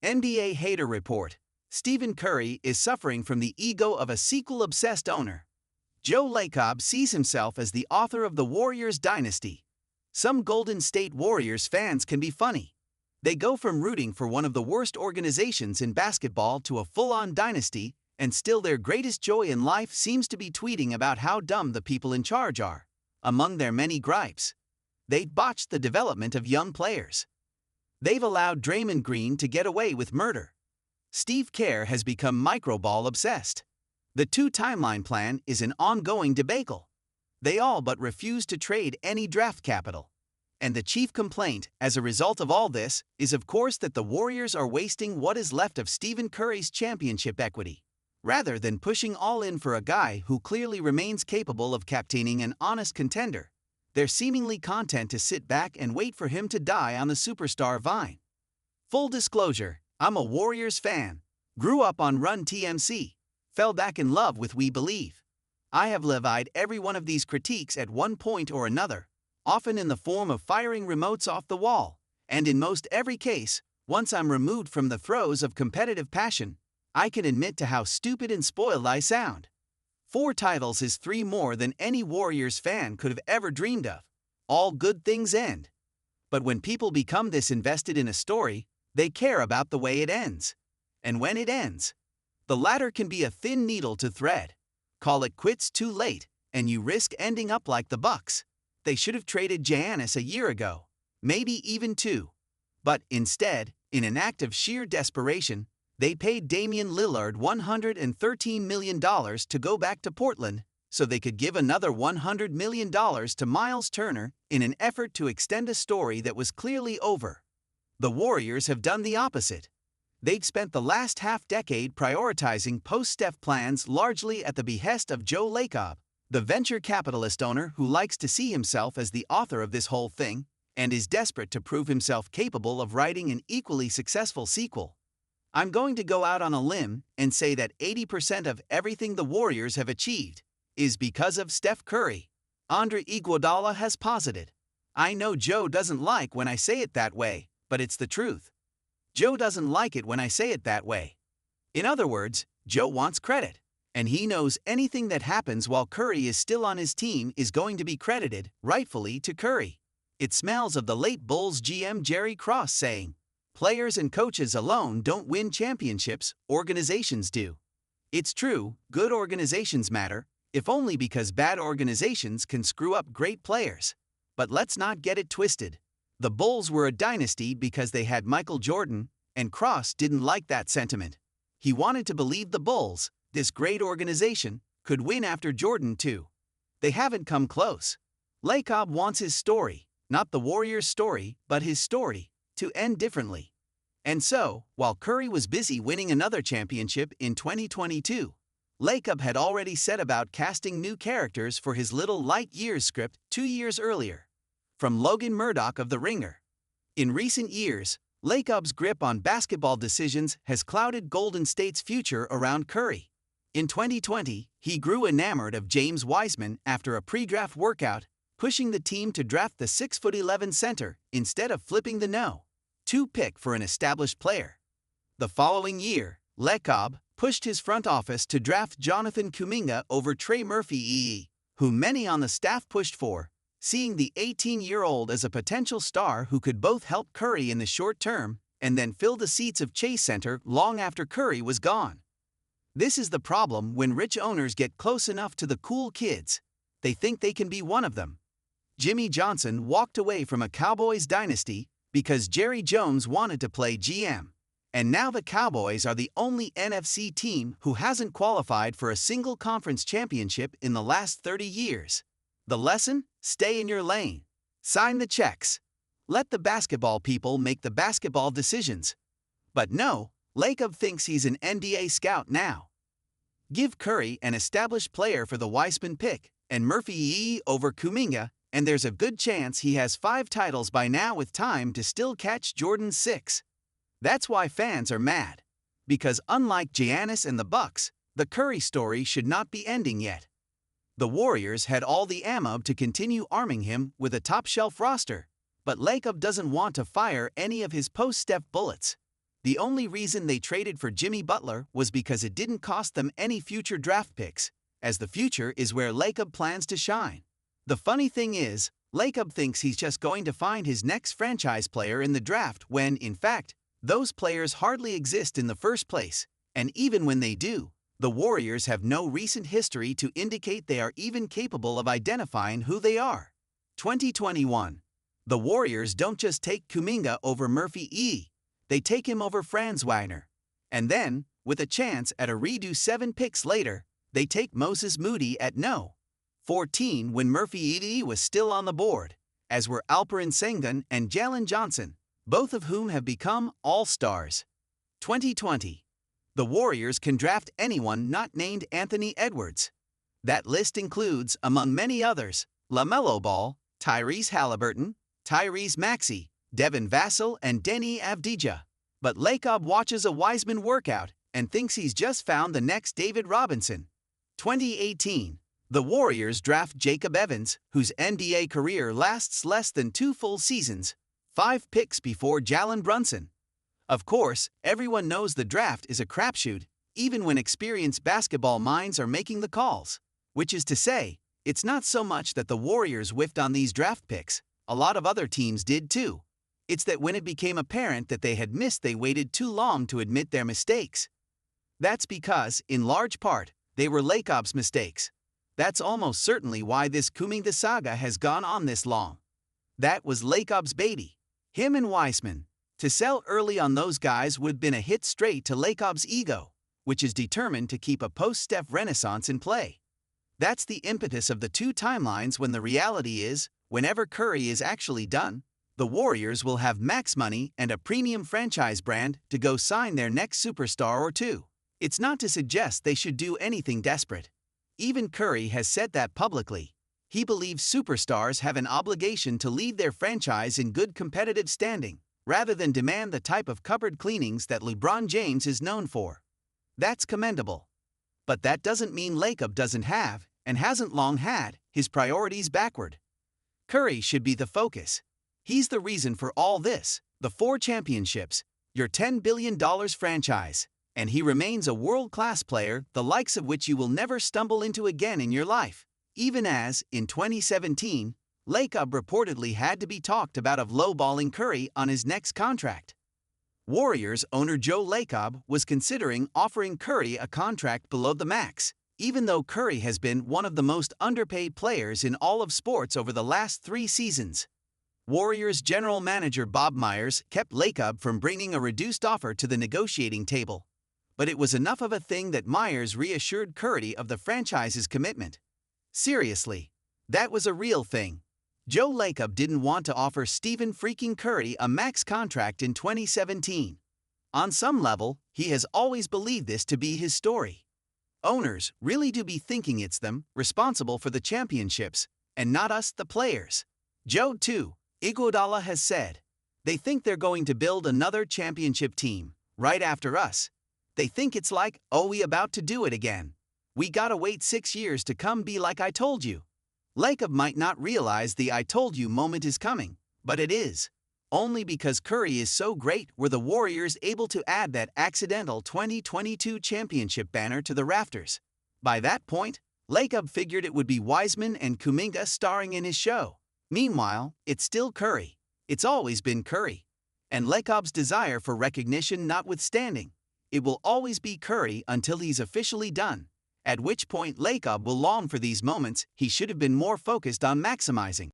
NBA Hater Report. Stephen Curry is suffering from the ego of a sequel-obsessed owner. Joe Lacob sees himself as the author of the Warriors dynasty. Some Golden State Warriors fans can be funny. They go from rooting for one of the worst organizations in basketball to a full-on dynasty, and still their greatest joy in life seems to be tweeting about how dumb the people in charge are. Among their many gripes, they botched the development of young players. They've allowed Draymond Green to get away with murder. Steve Kerr has become microball obsessed. The two-timeline plan is an ongoing debacle. They all but refuse to trade any draft capital. And the chief complaint, as a result of all this, is of course that the Warriors are wasting what is left of Stephen Curry's championship equity. Rather than pushing all in for a guy who clearly remains capable of captaining an honest contender, they're seemingly content to sit back and wait for him to die on the superstar vine. Full disclosure, I'm a Warriors fan, grew up on Run TMC, fell back in love with We Believe. I have levied every one of these critiques at one point or another, often in the form of firing remotes off the wall, and in most every case, once I'm removed from the throes of competitive passion, I can admit to how stupid and spoiled I sound. 4 titles is 3 more than any Warriors fan could have ever dreamed of. All good things end. But when people become this invested in a story, they care about the way it ends. And when it ends, the latter can be a thin needle to thread. Call it quits too late, and you risk ending up like the Bucks. They should have traded Giannis a year ago, maybe even 2. But instead, in an act of sheer desperation, they paid Damian Lillard $113 million to go back to Portland so they could give another $100 million to Miles Turner in an effort to extend a story that was clearly over. The Warriors have done the opposite. They've spent the last half-decade prioritizing post-Steph plans largely at the behest of Joe Lacob, the venture capitalist owner who likes to see himself as the author of this whole thing and is desperate to prove himself capable of writing an equally successful sequel. I'm going to go out on a limb and say that 80% of everything the Warriors have achieved is because of Steph Curry. Andre Iguodala has posited. I know Joe doesn't like when I say it that way, but it's the truth. Joe doesn't like it when I say it that way. In other words, Joe wants credit, and he knows anything that happens while Curry is still on his team is going to be credited, rightfully, to Curry. It smells of the late Bulls GM Jerry Cross saying, "Players and coaches alone don't win championships, organizations do." It's true, good organizations matter, if only because bad organizations can screw up great players. But let's not get it twisted. The Bulls were a dynasty because they had Michael Jordan, and Cross didn't like that sentiment. He wanted to believe the Bulls, this great organization, could win after Jordan too. They haven't come close. Lacob wants his story, not the Warriors' story, but his story, to end differently. And so, while Curry was busy winning another championship in 2022, Lacob had already set about casting new characters for his Little Light Years script 2 years earlier. From Logan Murdoch of The Ringer. In recent years, Lacob's grip on basketball decisions has clouded Golden State's future around Curry. In 2020, he grew enamored of James Wiseman after a pre-draft workout, pushing the team to draft the 6'11" center instead of flipping the No.2 pick for an established player. The following year, Lacob pushed his front office to draft Jonathan Kuminga over Trey Murphy, whom many on the staff pushed for, seeing the 18-year-old as a potential star who could both help Curry in the short term and then fill the seats of Chase Center long after Curry was gone. This is the problem when rich owners get close enough to the cool kids. They think they can be one of them. Jimmy Johnson walked away from a Cowboys dynasty because Jerry Jones wanted to play GM. And now the Cowboys are the only NFC team who hasn't qualified for a single conference championship in the last 30 years. The lesson? Stay in your lane. Sign the checks. Let the basketball people make the basketball decisions. But no, Lacob thinks he's an NBA scout now. Give Curry an established player for the Wiseman pick and Murphy over Kuminga, and there's a good chance he has 5 titles by now with time to still catch Jordan's 6. That's why fans are mad. Because unlike Giannis and the Bucks, the Curry story should not be ending yet. The Warriors had all the ammo to continue arming him with a top-shelf roster, but Lacob doesn't want to fire any of his post-Steph bullets. The only reason they traded for Jimmy Butler was because it didn't cost them any future draft picks, as the future is where Lacob plans to shine. The funny thing is, Lacob thinks he's just going to find his next franchise player in the draft when, in fact, those players hardly exist in the first place, and even when they do, the Warriors have no recent history to indicate they are even capable of identifying who they are. 2021. The Warriors don't just take Kuminga over Murphy E. They take him over Franz Wagner. And then, with a chance at a redo 7 picks later, they take Moses Moody at No. 14 when Murphy E. was still on the board, as were Alperen Sengun and Jalen Johnson, both of whom have become All-Stars. 2020. The Warriors can draft anyone not named Anthony Edwards. That list includes, among many others, LaMelo Ball, Tyrese Halliburton, Tyrese Maxey, Devin Vassell, and Denny Avdija. But Lacob watches a Wiseman workout and thinks he's just found the next David Robinson. 2018. The Warriors draft Jacob Evans, whose NBA career lasts less than 2 full seasons, 5 picks before Jalen Brunson. Of course, everyone knows the draft is a crapshoot, even when experienced basketball minds are making the calls. Which is to say, it's not so much that the Warriors whiffed on these draft picks, a lot of other teams did too. It's that when it became apparent that they had missed, they waited too long to admit their mistakes. That's because, in large part, they were Lacob's mistakes. That's almost certainly why this Kuminga saga has gone on this long. That was Lacob's baby. Him and Wiseman. To sell early on those guys would have been a hit straight to Lacob's ego, which is determined to keep a post-Steph renaissance in play. That's the impetus of the 2 timelines when the reality is, whenever Curry is actually done, the Warriors will have max money and a premium franchise brand to go sign their next superstar or two. It's not to suggest they should do anything desperate. Even Curry has said that publicly. He believes superstars have an obligation to lead their franchise in good competitive standing, rather than demand the type of cupboard cleanings that LeBron James is known for. That's commendable. But that doesn't mean Lacob doesn't have, and hasn't long had, his priorities backward. Curry should be the focus. He's the reason for all this, the 4 championships, your $10 billion franchise, and he remains a world-class player, the likes of which you will never stumble into again in your life, even as, in 2017, Lacob reportedly had to be talked about of lowballing Curry on his next contract. Warriors owner Joe Lacob was considering offering Curry a contract below the max, even though Curry has been one of the most underpaid players in all of sports over the last 3 seasons. Warriors general manager Bob Myers kept Lacob from bringing a reduced offer to the negotiating table. But it was enough of a thing that Myers reassured Curry of the franchise's commitment. Seriously, that was a real thing. Joe Lacob didn't want to offer Stephen freaking Curry a max contract in 2017. On some level, he has always believed this to be his story. Owners really do be thinking it's them responsible for the championships, and not us, the players. Joe, too, Iguodala has said. They think they're going to build another championship team, right after us. They think it's like, oh, we about to do it again. We gotta wait 6 years to come be like I told you. Lacob might not realize the I told you moment is coming, but it is. Only because Curry is so great were the Warriors able to add that accidental 2022 championship banner to the rafters. By that point, Lacob figured it would be Wiseman and Kuminga starring in his show. Meanwhile, it's still Curry. It's always been Curry. And Lacob's desire for recognition notwithstanding, it will always be Curry until he's officially done, at which point Lacob will long for these moments he should have been more focused on maximizing.